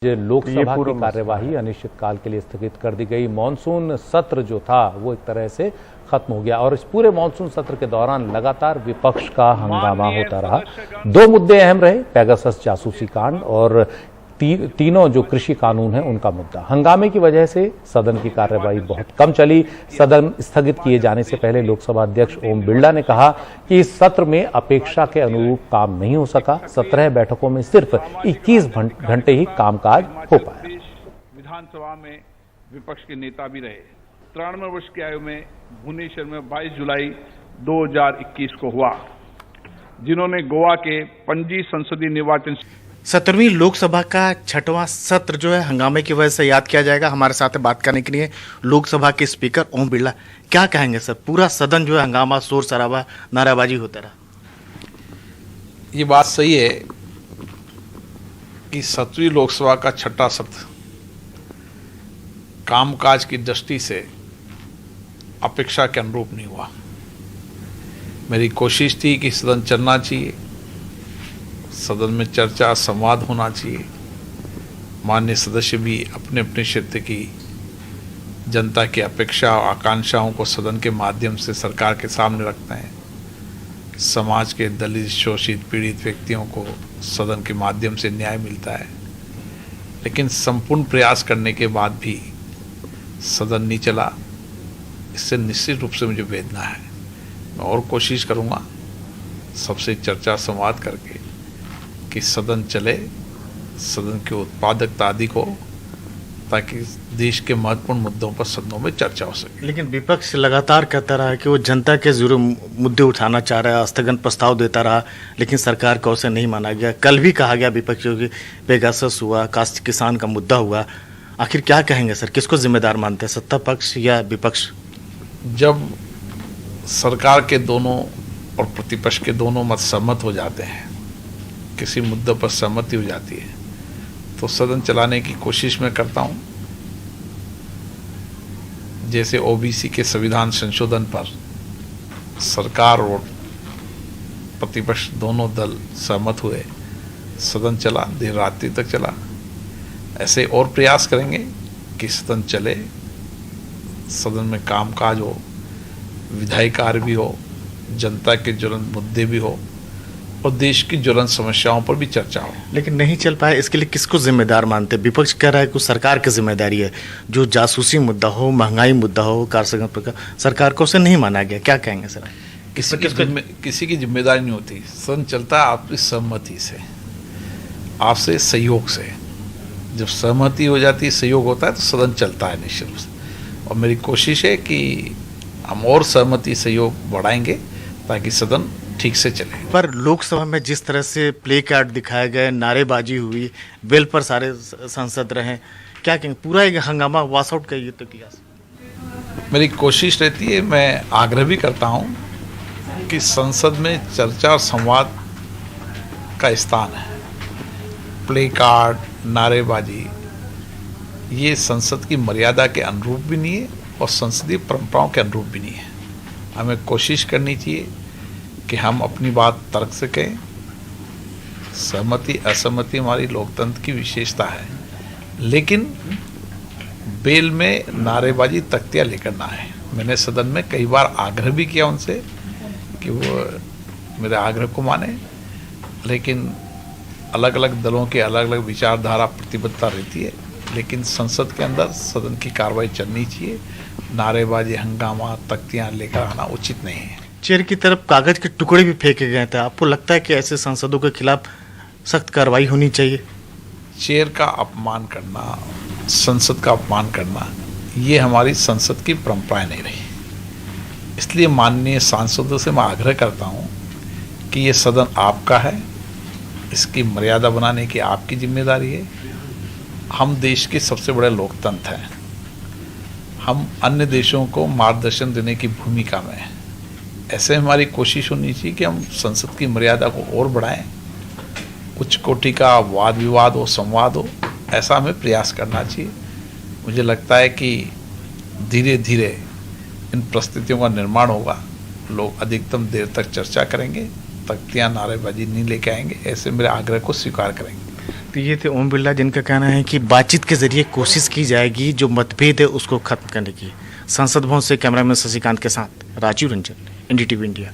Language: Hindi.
लोकसभा की कार्यवाही अनिश्चितकाल के लिए स्थगित कर दी गई। मॉनसून सत्र जो था वो एक तरह से खत्म हो गया और इस पूरे मॉनसून सत्र के दौरान लगातार विपक्ष का हंगामा होता रहा। दो मुद्दे अहम रहे, पेगासस जासूसी कांड और तीनों जो कृषि कानून है उनका मुद्दा। हंगामे की वजह से सदन की कार्यवाही बहुत कम चली। सदन स्थगित किए जाने से पहले लोकसभा अध्यक्ष ओम बिरला ने कहा कि इस सत्र में अपेक्षा के अनुरूप काम नहीं हो सका। 17 बैठकों में सिर्फ 21 घंटे ही कामकाज हो पाया। विधानसभा में विपक्ष के नेता भी रहे। 93 वर्ष की आयु में भुवनेश्वर में 22 जुलाई 2021 को हुआ, जिन्होंने गोवा के पणजी संसदीय निर्वाचन 17वीं लोकसभा का 6वां सत्र जो है हंगामे की वजह से याद किया जाएगा। हमारे साथ बात करने के लिए लोकसभा के स्पीकर ओम बिरला, क्या कहेंगे सर? पूरा सदन जो है हंगामा, शोर शराबा, नाराबाजी होता रहा। ये बात सही है कि 17वीं लोकसभा का 6वां सत्र कामकाज की दृष्टि से अपेक्षा के अनुरूप नहीं हुआ। मेरी कोशिश थी कि सदन चलना चाहिए, सदन में चर्चा संवाद होना चाहिए। माननीय सदस्य भी अपने अपने क्षेत्र की जनता की अपेक्षा और आकांक्षाओं को सदन के माध्यम से सरकार के सामने रखते हैं। समाज के दलित, शोषित, पीड़ित व्यक्तियों को सदन के माध्यम से न्याय मिलता है, लेकिन संपूर्ण प्रयास करने के बाद भी सदन नहीं चला। इससे निश्चित रूप से मुझे वेदना है। मैं और कोशिश करूँगा सबसे चर्चा संवाद करके कि सदन चले, सदन की उत्पादकता अधिक हो, ताकि देश के महत्वपूर्ण मुद्दों पर सदनों में चर्चा हो सके। लेकिन विपक्ष लगातार कहता रहा कि वो जनता के जुड़े मुद्दे उठाना चाह रहा है, स्थगन प्रस्ताव देता रहा, लेकिन सरकार को उसे नहीं माना गया। कल भी कहा गया विपक्षियों की पेगासस हुआ, काश्त किसान का मुद्दा हुआ। आखिर क्या कहेंगे सर, किसको जिम्मेदार मानते हैं, सत्ता पक्ष या विपक्ष? जब सरकार के दोनों और प्रतिपक्ष के दोनों मत सहमत हो जाते हैं, किसी मुद्दे पर सहमति हो जाती है, तो सदन चलाने की कोशिश मैं करता हूं। जैसे ओबीसी के संविधान संशोधन पर सरकार और प्रतिपक्ष दोनों दल सहमत हुए, सदन चला, देर रात्रि तक चला। ऐसे और प्रयास करेंगे कि सदन चले, सदन में कामकाज हो, विधायी कार्य भी हो, जनता के ज्वलंत मुद्दे भी हो और देश की ज्वलंत समस्याओं पर भी चर्चा हो। लेकिन नहीं चल पाए, इसके लिए किसको जिम्मेदार मानते? विपक्ष कह रहा है कि सरकार की जिम्मेदारी है। जो जासूसी मुद्दा हो, महंगाई मुद्दा हो, सरकार को उसे नहीं माना गया। क्या कहेंगे सर? किसी की जिम्मेदारी नहीं होती। सदन चलता है आपकी सहमति से, आपसे सहयोग से। जब सहमति हो जाती है, सहयोग होता है, तो सदन चलता है निश्चित रूप से। और मेरी कोशिश है कि हम और सहमति सहयोग बढ़ाएंगे ताकि सदन ठीक से चले। पर लोकसभा में जिस तरह से प्ले कार्ड दिखाए गए, नारेबाजी हुई, बेल पर सारे सांसद रहे, क्या कहेंगे? पूरा एक हंगामा वॉश आउट करिए तो किया। मेरी कोशिश रहती है, मैं आग्रह भी करता हूं कि संसद में चर्चा और संवाद का स्थान है। प्ले कार्ड, नारेबाजी ये संसद की मर्यादा के अनुरूप भी नहीं है और संसदीय परंपराओं के अनुरूप भी नहीं है। हमें कोशिश करनी चाहिए कि हम अपनी बात तर्क से कहें। सहमति असहमति हमारी लोकतंत्र की विशेषता है, लेकिन बेल में नारेबाजी तख्तियाँ लेकर ना आए। मैंने सदन में कई बार आग्रह भी किया उनसे कि वो मेरे आग्रह को माने, लेकिन अलग अलग दलों के अलग अलग विचारधारा प्रतिबद्धता रहती है। लेकिन संसद के अंदर सदन की कार्रवाई चलनी चाहिए। नारेबाजी, हंगामा, तख्तियाँ लेकर आना उचित नहीं है। चेयर की तरफ कागज के टुकड़े भी फेंके गए थे। आपको लगता है कि ऐसे सांसदों के खिलाफ सख्त कार्रवाई होनी चाहिए? चेयर का अपमान करना, संसद का अपमान करना, ये हमारी संसद की परंपराएं नहीं रही। इसलिए माननीय सांसदों से मैं आग्रह करता हूं कि ये सदन आपका है, इसकी मर्यादा बनाने की आपकी जिम्मेदारी है। हम देश के सबसे बड़े लोकतंत्र हैं। हम अन्य देशों को मार्गदर्शन देने की भूमिका में हैं। ऐसे हमारी कोशिश होनी चाहिए कि हम संसद की मर्यादा को और बढ़ाएं। उच्च कोटि का वाद विवाद हो, संवाद हो, ऐसा हमें प्रयास करना चाहिए। मुझे लगता है कि धीरे धीरे इन परिस्थितियों का निर्माण होगा। लोग अधिकतम देर तक चर्चा करेंगे, तख्तियाँ, नारेबाजी नहीं लेके आएंगे। ऐसे मेरे आग्रह को स्वीकार करेंगे। तो ये थे ओम बिरला, जिनका कहना है कि बातचीत के जरिए कोशिश की जाएगी जो मतभेद है उसको खत्म करने की। संसद भवन से कैमरामैन शशिकांत के साथ राजीव रंजन, NDTV इंडिया।